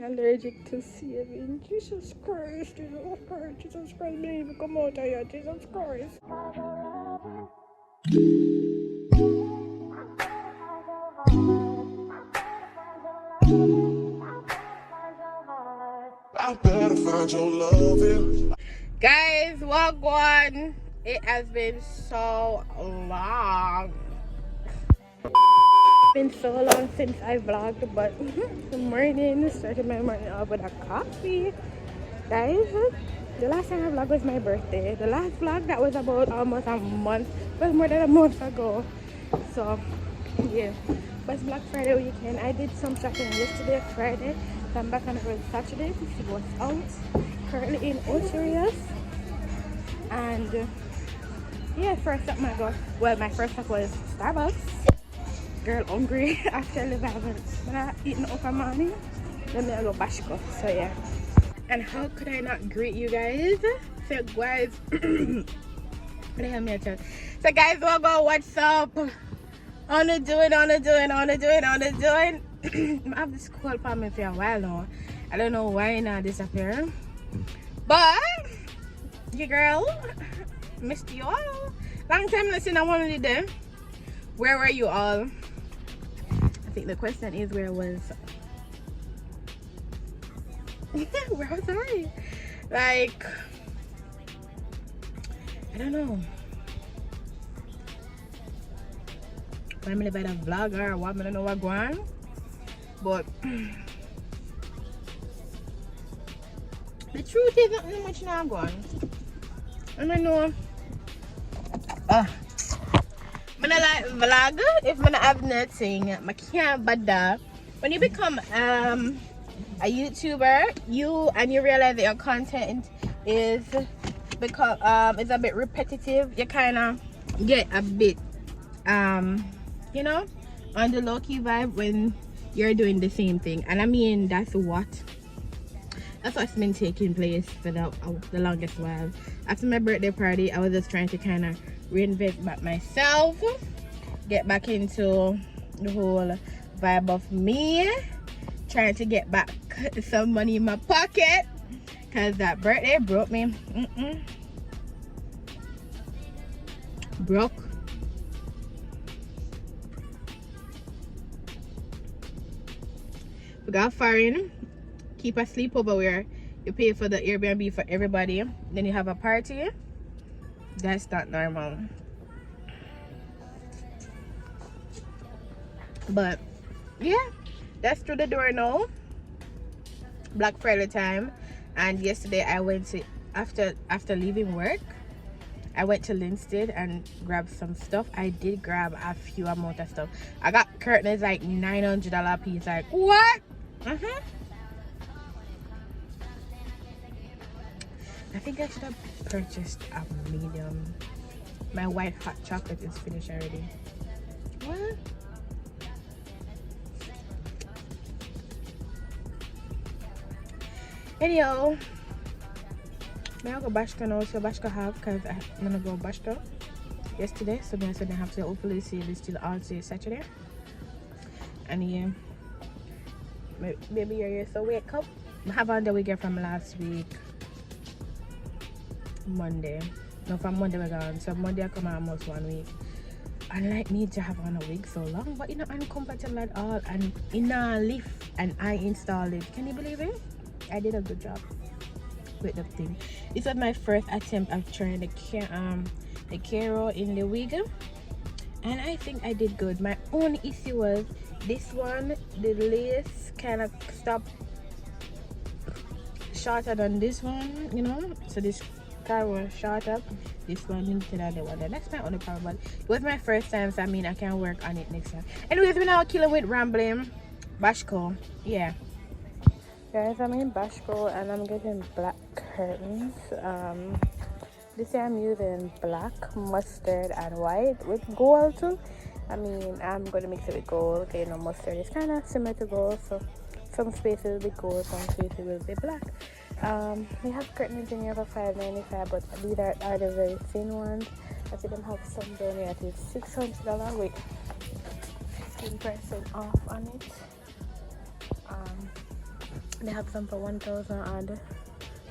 allergic to saving. Jesus Christ, Jesus Christ, Jesus Christ, don't even come out of here, Jesus Christ. I better find your loving. Guys, walk one. It has been so long. Been so long since I vlogged, but the morning, started my morning off with a coffee. Guys, the last time I vlogged was my birthday. The last vlog that was about almost a month, well, more than a month ago. So yeah, but it's Black Friday weekend. I did some shopping yesterday, Friday. So I'm back on the road Saturday to see what's out. Currently in Ocho Rios, and yeah, first up my go. Well, my first stop was Starbucks. Girl hungry after I haven't eaten up a morning. Then I go Bashko. So yeah. And how could I not greet you guys? So guys, what the hell me I tell? So guys, what's up? On the doing. I have this call for me for a while now. I don't know why not disappear. But your girl missed you all. Long time listening, I wanted you there. Where were you all? I think the question is where was where was I? Like, I don't know. I'm gonna be a vlogger or what, I don't know what going on. But the truth is not much now going. And I know I'm gonna like vlog if I'm gonna have nothing. I can't bother. When you become a YouTuber, you realize that your content is because it's a bit repetitive. You kind of get a bit you know, on the low-key vibe when you're doing the same thing. And I mean that's what's been taking place for the longest while. After my birthday party, I was just trying to kind of reinvent back myself, get back into the whole vibe of me, trying to get back some money in my pocket, because that birthday broke me. Broke. We got foreign, keep a sleepover where you pay for the Airbnb for everybody, then you have a party. That's not normal. But yeah, that's through the door now. Black Friday time. And yesterday I went to, after leaving work, I went to Linstead and grabbed some stuff. I did grab a few amount of stuff. I got curtains like $900 a piece. Like what? I think I should have purchased a medium. My white hot chocolate is finished already. What? Anyhow, may I go Bashka now? So Bashka have, because I'm gonna go Bashka yesterday. So I said I have to hopefully see this till all day Saturday. And yeah, maybe you're here. So wake up. I have on the wig from last week. Monday. No, from Monday we're gone. So Monday I come almost 1 week. Unlike me to have on a wig so long, but you know, uncomfortable at all, and in a lift, and I installed it. Can you believe it? I did a good job with the thing. This was my first attempt of trying the Caro in the wig, and I think I did good. My only issue was this one, the lace kind of stopped shorter than this one, you know, so this Caro shorter, this one limited than the one. That's my only problem, but it was my first time, so I mean I can work on it next time. Anyways, we're now killing with rambling. Bashko, yeah. Guys, I'm in Bashko and I'm getting black curtains. This year I'm using black, mustard and white with gold too. I mean, I'm going to mix it with gold. Okay, you know, mustard is kind of similar to gold, so some spaces will be gold, some spaces will be black. We have curtains in here for $5.95, but these are the very thin ones. I see them have some down here at $600 with 15% off on it. They have some for 1,000 odd.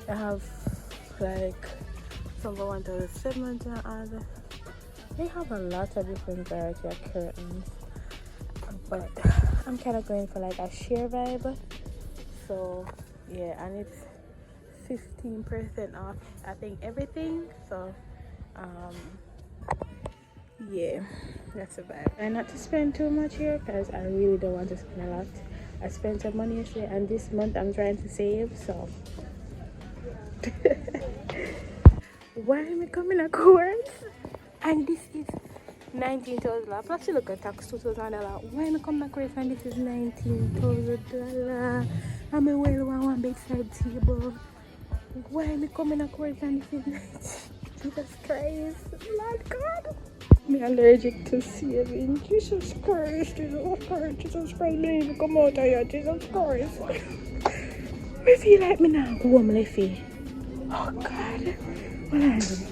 They have like some for 1,700 odd. They have a lot of different variety of curtains, but I'm kind of going for like a sheer vibe. So yeah, and it's 15% off, I think, everything. So yeah, that's a vibe. And not to spend too much here because I really don't want to spend a lot. I spent some money yesterday, and this month I'm trying to save. So why am I coming a course? And this is 19,000 plus you look at tax $2,000. Why am I coming a course and this is $19,000? I'm a well one bedside table. Why am I coming a course and this is 19? Jesus Christ, Lord God. I'm allergic to saving. Jesus Christ, Jesus Christ, Jesus Christ, baby, come out of here, Jesus Christ. I feel like me now go home, Leffy. Oh God. What am I doing?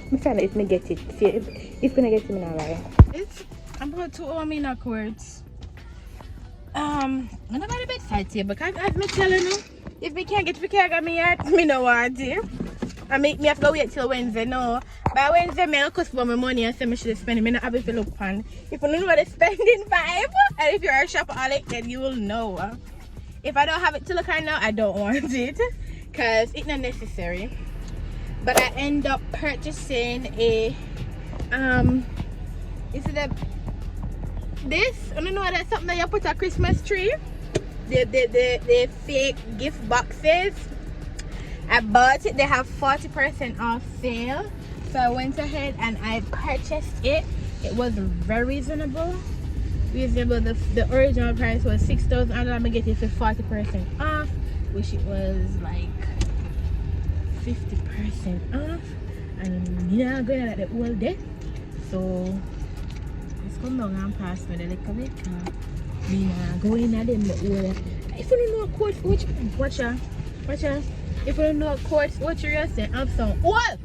I'm trying to if me get it. See, if me get it, me now lie. It's about 2 hours in a course. I'm not about the bedside table, because as me telling you, if me can't get me yet, me no want it. I make me have to go wait till Wednesday. No, by Wednesday I'll cost for my money and say I should spend it. Me not have to look pan. If you don't know what the spending vibe, and if you're a shopaholic, then you will know. If I don't have it to look right now, I don't want it, cause it's not necessary. But I end up purchasing a is it a this? I don't know, that's something that you put a Christmas tree. The fake gift boxes. I bought it. They have 40% off sale, so I went ahead and I purchased it. It was very reasonable. The original price was $6,000, and I'm gonna get it for 40% off, which it was like 50% off. And you know, I'm going at the whole day, so let's come down and pass me the little bit. Me not going at them the whole. If you don't know a quote for which watch ya. If you don't know a course, what you're saying, I'm so old.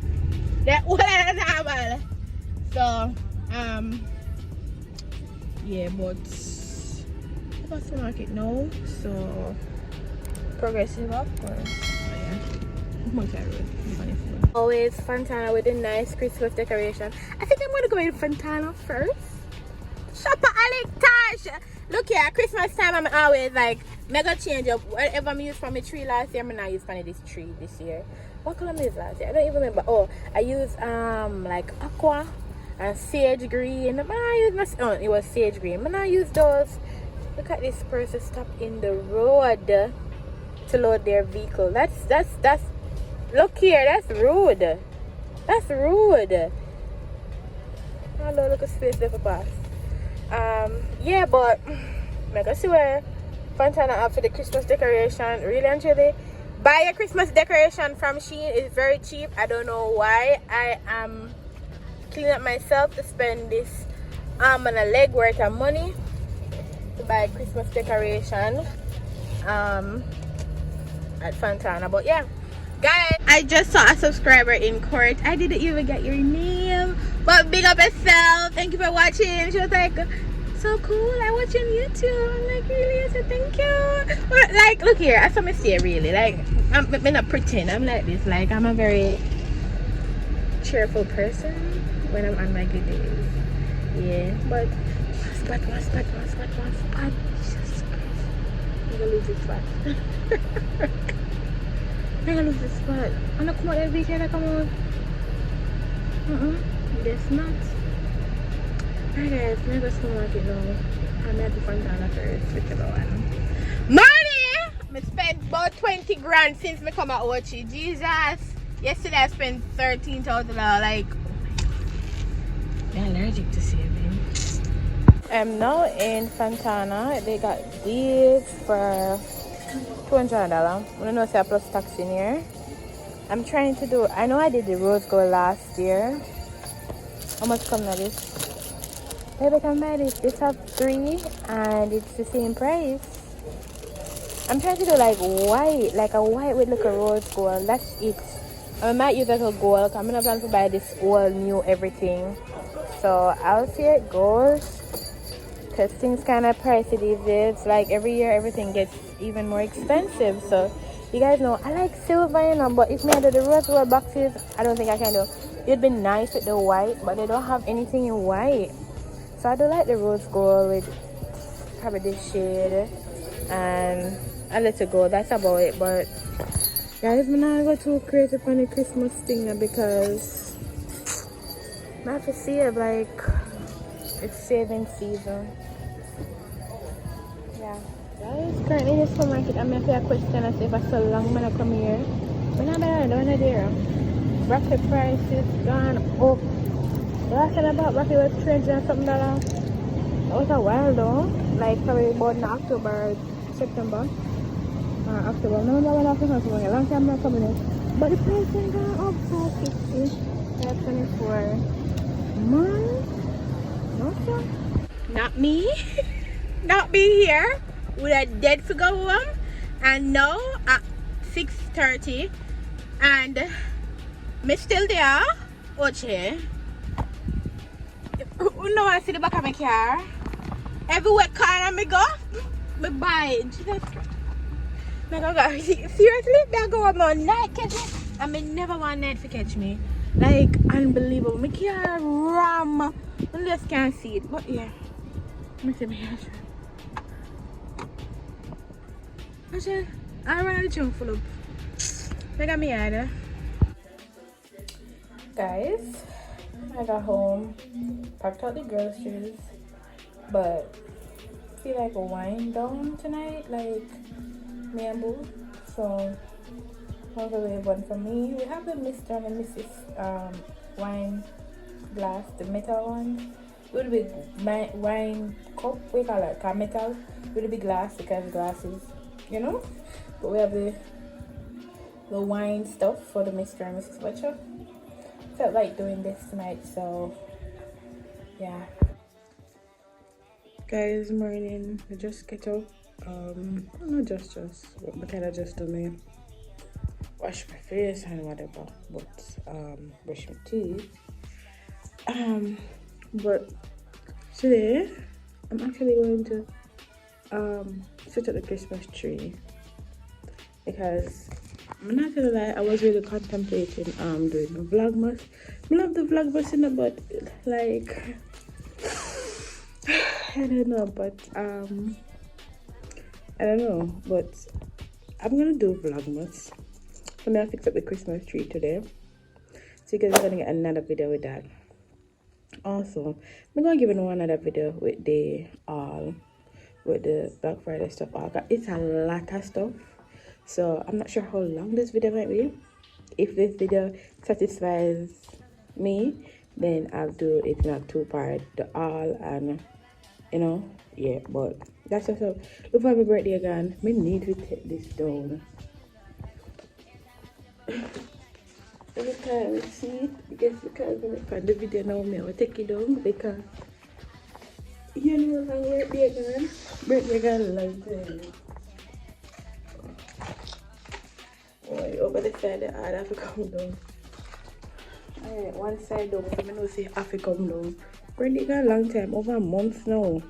That old and normal. So, yeah, but what's the market now? So, progressive, of course. Oh, yeah. Always Fontana with a nice Christmas decoration. I think I'm going to go in Fontana first. Shopaholic Tash. Look here, Christmas time I'm always like mega change up. Whatever I used for my tree last year, I'm not use for this tree this year. What color is last year? I don't even remember. Oh, I used like aqua and sage green. It was sage green. When I use those, look at this person stop in the road to load their vehicle. That's look here, that's rude. That's rude. Hello, look at space there for pass. Yeah, but I can see where Fontana up for the Christmas decoration. Really and truly, buy a Christmas decoration from Shein is very cheap. I don't know why. I am cleaning up myself to spend this arm and a leg worth of money to buy a Christmas decoration at Fontana. But yeah, guys, I just saw a subscriber in court. I didn't even get your name, but big up yourself. Thank you for watching. She was like, so cool, I watch on YouTube. I'm like, really? I said, thank you. But, like, look here, I saw me say really, like, I'm not pretend. I'm like this, like, I'm a very cheerful person when I'm on my good days. Yeah, but one spot. Jesus Christ, I'm gonna lose this spot. I'm gonna lose this spot. I'm not come out every weekend. I come out. This not. Alright guys, I'm gonna go market now. I'm at the Fontana first, whichever one. Money! I spent about 20 grand since I come at Ochi. Jesus! Yesterday I spent $13,000. Like, I'm allergic to saving. I'm now in Fontana. They got these for $200. I don't know if I plus tax in here. I'm trying to do, I know I did the rose gold last year. How much come now this? Maybe I can buy this. This have 3 and it's the same price. I'm trying to do like white, like a white with like a rose gold. That's it. I might use like a gold. I'm gonna plan to buy this all new everything. So I'll see it goes. Cause things kind of pricey these days. Like every year everything gets even more expensive. So you guys know I like silver, you know, but if me do the rose gold boxes, I don't think I can do. It'd be nice with the white, but they don't have anything in white. So I do like the rose gold with probably this shade and a little gold. That's about it. But guys, I'm not go too crazy on the Christmas thing now because I have to see it like it's saving season. Yeah. Guys, currently in the supermarket, I'm going to a question and say if I so long when I come here. But not bad, I don't know there. Broccoli prices gone up. The last time I bought broccoli was $300 and something. That was a while though. Like probably about in October, September. October. I remember when I was coming here. A long time not coming in. But the price went gone up 450. 524. Man. No sir. Not me. Not be here. With a dead figure home. And now at 6:30. And me still there. Ocho. You know I see the back of my car. Everywhere car me go, me buy it. Jesus Christ. Seriously, me go on my night catch me. I mean never want night to catch me. Like unbelievable. Me can't ram. I just can't see it. But yeah. Let me see my hair. I run the junk full up. Look at me either. Guys, I got home, packed out the groceries, but I feel like a wine down tonight, like me and Boo. So hopefully one for me. We have the Mr. and the Mrs. Wine glass, the metal one. With the big wine cup, we call it a metal, with the big glass because glasses, you know. But we have the wine stuff for the Mr. and Mrs. Butcher. Felt like doing this tonight, so yeah. Guys, morning. I just get up. Not just, but kind of just do me wash my face and whatever. But brush my teeth. But today I'm actually going to set up the Christmas tree because I'm not gonna lie, I was really contemplating doing a vlogmas. I love the vlogmas, you know, but like I don't know, but I'm gonna do vlogmas. I'm gonna fix up the Christmas tree today, so you guys are gonna get another video with that. Also, I'm gonna give you another video with the Black Friday stuff. It's a lot of stuff. So I'm not sure how long this video might be. If this video satisfies me, then I'll do it in a two-part, the all and you know, yeah. But that's just up. Look for my birthday again. We need to take this down. Every time we see it, because when I find the video now, I will take it down because you know my birthday again. Birthday again like that. Over the side, I have to come down. Alright, one side down, so I know say I have to come down. Really got a long time, over a month now.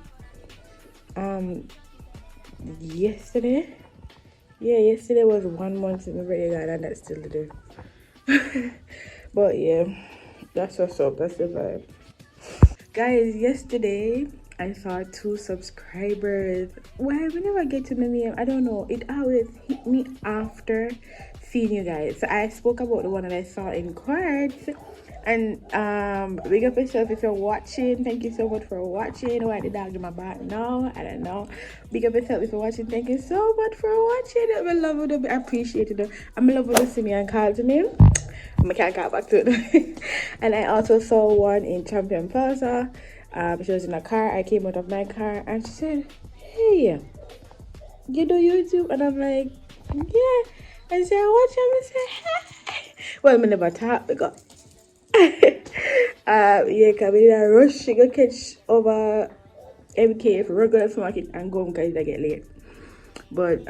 Yesterday was 1 month in the birthday and that's still the day. But yeah, that's what's up, that's the vibe. Guys, yesterday I saw 2 subscribers. Why we never get to the name? I don't know. It always hit me after seeing you guys. So I spoke about the one that I saw in cards. And big up yourself if you're watching. Thank you so much for watching. Why the dog in my back now? I don't know. Big up yourself if you're watching. Thank you so much for watching. I'm in love with them. I appreciate it. I'm in love with the see me and call to me. I can't call back to it. And I also saw one in Champion Plaza. She was in a car. I came out of my car and she said, "Hey, you do YouTube?" And I'm like, "Yeah." And she said, "Watch him." And say, "Hey." Well, I never talk because yeah, because we did a rush. She go catch over MK for regular market and go because I get late. But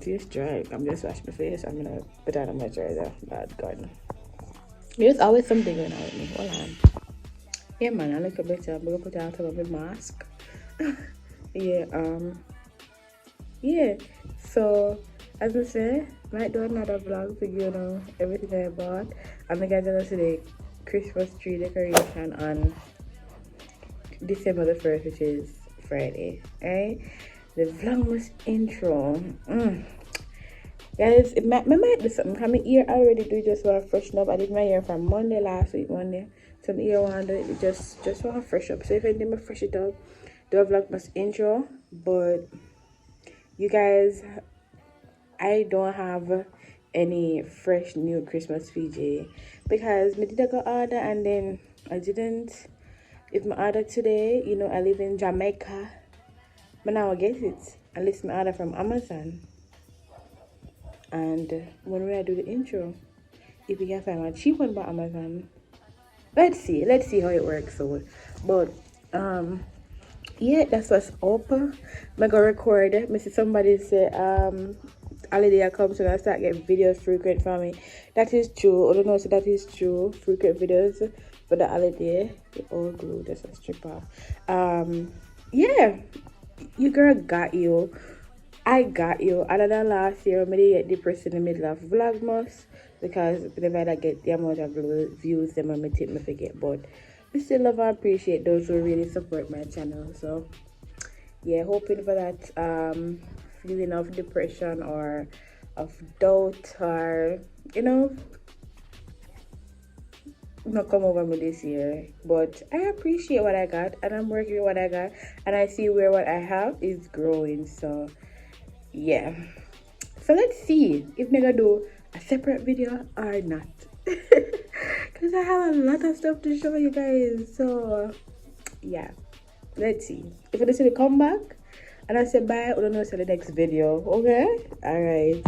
just drive. I'm just washing my face. I'm gonna put on a moisturizer. Bad God. There's always something going on with me. Hold on. Yeah, man, I look a better. I'm gonna put out my mask. Yeah, yeah. So as I say, might do another vlog to you know everything I bought. I'm gonna to the Christmas tree decoration on December the 1st, which is Friday. Alright? The vlogmas intro. Guys, it might do something. My ear already do just want to freshen up. I did my hair from Monday last week, Monday. So my ear want to just want to fresh up. So if I didn't fresh it up, do a vlogmas intro. But you guys, I don't have any fresh new Christmas PJ because I did go order and then I didn't. If my order today, you know, I live in Jamaica, but now I get it. Unless my order from Amazon. And when I do the intro, if we can find a cheap one by Amazon, let's see how it works. So, but yeah, that's what's up. I'm gonna record. I see somebody say holiday comes and I start getting videos frequent for me. That is true. I don't know, so that is true. Frequent videos for the holiday. The old glue, that's a strip off. Yeah, your girl got you. I got you. Other than last year, I did get depressed in the middle of vlogmas because whenever I get the amount of views, then I take me forget. But I still love and appreciate those who really support my channel. So yeah, hoping for that feeling of depression or of doubt or you know not come over me this year. But I appreciate what I got and I'm working with what I got and I see where what I have is growing. So yeah, so let's see if I'm gonna do a separate video or not because I have a lot of stuff to show you guys. So yeah, let's see if I decide to come back and I say bye. I don't know, see the next video. Okay, all right.